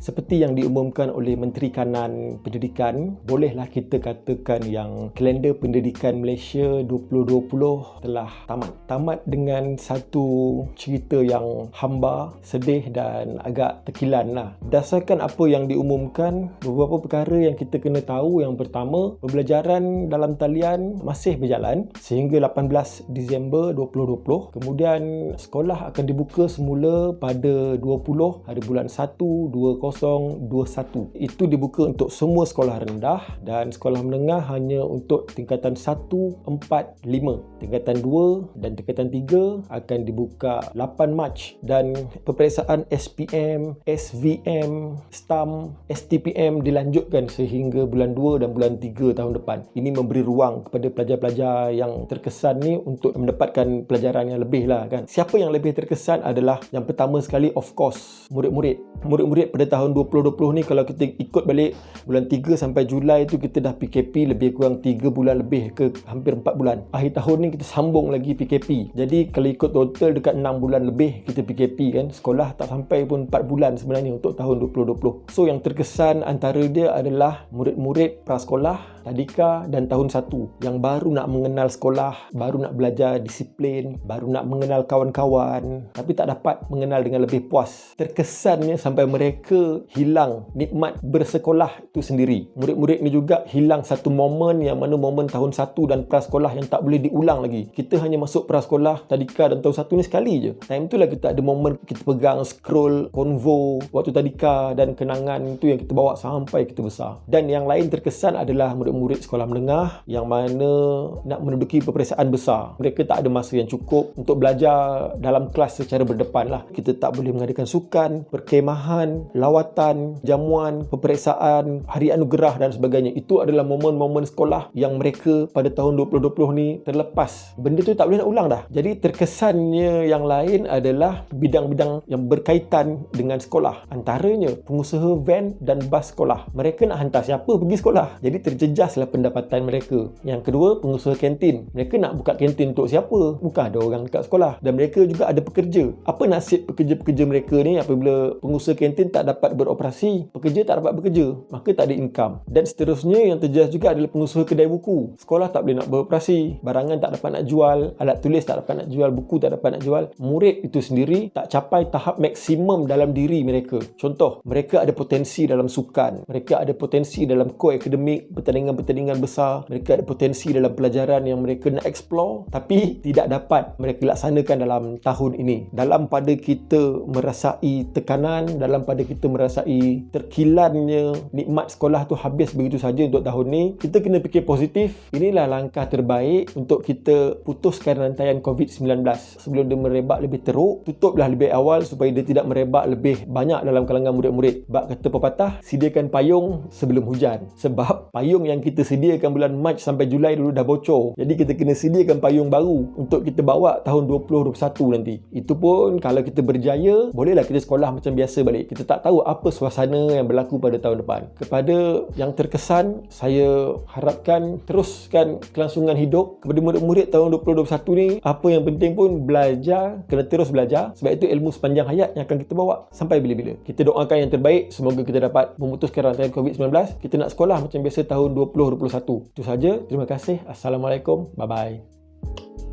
Seperti yang diumumkan oleh Menteri Kanan Pendidikan, bolehlah kita katakan yang kalender pendidikan Malaysia 2020 telah tamat. Tamat dengan satu cerita yang hamba, sedih dan agak tekilan lah. Berdasarkan apa yang diumumkan, beberapa perkara yang kita kena tahu. Yang pertama, pembelajaran dalam talian masih berjalan sehingga 18 Disember 2020. Kemudian sekolah akan dibuka semula pada 20 hari bulan 1 2021. Itu dibuka untuk semua sekolah rendah dan sekolah menengah hanya untuk tingkatan 1, 4, 5. Tingkatan 2 dan tingkatan 3 akan dibuka 8 Mac dan peperiksaan SPM, SVM, STAM, STPM dilanjutkan sehingga bulan 2 dan bulan 3 tahun depan. Ini memberi ruang kepada pelajar-pelajar yang terkesan ni untuk mendapatkan pelajaran yang lebih lah kan. Siapa yang lebih terkesan adalah yang pertama sekali, of course, murid-murid. Murid-murid pada tahun 2020 ni, kalau kita ikut balik bulan 3 sampai Julai tu kita dah PKP lebih kurang 3 bulan lebih ke hampir 4 bulan. Akhir tahun ni kita sambung lagi PKP. Jadi kalau ikut total dekat 6 bulan lebih kita PKP kan. Sekolah tak sampai pun 4 bulan sebenarnya untuk tahun 2020. So yang terkesan antara dia adalah murid-murid prasekolah, tadika dan tahun 1 yang baru nak mengenal sekolah, baru nak belajar disiplin, baru nak mengenal kawan-kawan tapi tak dapat mengenal dengan lebih puas. Terkesannya sampai mereka hilang nikmat bersekolah itu sendiri. Murid-murid ni juga hilang satu momen yang mana momen tahun 1 dan prasekolah yang tak boleh diulang lagi. Kita hanya masuk prasekolah, tadika dan tahun 1 ni sekali je. Time tu lah kita ada momen kita pegang scroll konvo waktu tadika dan kenangan tu yang kita bawa sampai kita besar. Dan yang lain terkesan adalah murid-murid sekolah menengah yang mana nak menduduki peperiksaan besar. Mereka tak ada masa yang cukup untuk belajar dalam kelas secara berdepan lah. Kita tak boleh mengadakan sukan, perkemahan, lawatan, jamuan, peperiksaan, hari anugerah dan sebagainya. Itu adalah momen-momen sekolah yang mereka pada tahun 2020 ni terlepas. Benda tu tak boleh nak ulang dah. Jadi terkesannya yang lain adalah bidang-bidang yang berkaitan dengan sekolah. Antaranya pengusaha van dan bas sekolah. Mereka nak hantar siapa pergi sekolah? Jadi terjejaslah pendapatan mereka. Yang kedua, pengusaha kantin. Mereka nak buka kantin untuk siapa? Bukan ada orang dekat sekolah. Dan mereka juga ada pekerja. Apa nasib pekerja-pekerja mereka ni apabila pengusaha kantin tak dapat beroperasi? Pekerja tak dapat bekerja, maka tak ada income. Dan seterusnya yang terjejas juga adalah pengusaha kedai buku. Sekolah tak boleh nak beroperasi, barangan tak dapat nak jual, alat tulis tak dapat nak jual, buku tak dapat nak jual. Murid itu sendiri tak capai tahap maksimum dalam diri mereka. Contoh, mereka ada potensi dalam sukan, mereka ada potensi dalam ko-akademik, pertandingan-pertandingan besar, mereka ada potensi dalam pelajaran yang mereka nak explore tapi tidak dapat mereka laksanakan dalam tahun ini. Dalam pada kita merasai tekanan, dalam pada kita merasai terkilannya nikmat sekolah tu habis begitu saja untuk tahun ni, kita kena fikir positif. Inilah langkah terbaik untuk kita putuskan rantaian COVID-19 sebelum dia merebak lebih teruk. Tutuplah lebih awal supaya dia tidak merebak lebih banyak dalam kalangan murid-murid. Bab kata pepatah, sediakan payung sebelum hujan. Sebab payung yang kita sediakan bulan Mac sampai Julai dulu dah bocor. Jadi kita kena sediakan payung baru untuk kita bawa tahun 2021 nanti. Itu pun kalau kita berjaya, bolehlah kita sekolah macam biasa balik. Kita tak tahu apa suasana yang berlaku pada tahun depan. Kepada yang terkesan, saya harapkan teruskan kelangsungan hidup. Kepada murid-murid tahun 2021 ni, apa yang penting pun belajar, kena terus belajar. Sebab itu ilmu sepanjang hayat yang akan kita bawa sampai bila-bila. Kita doakan yang terbaik, semoga kita dapat memutuskan rantaian COVID-19. Kita nak sekolah macam biasa tahun 2021. Itu saja. Terima kasih. Assalamualaikum. Bye-bye.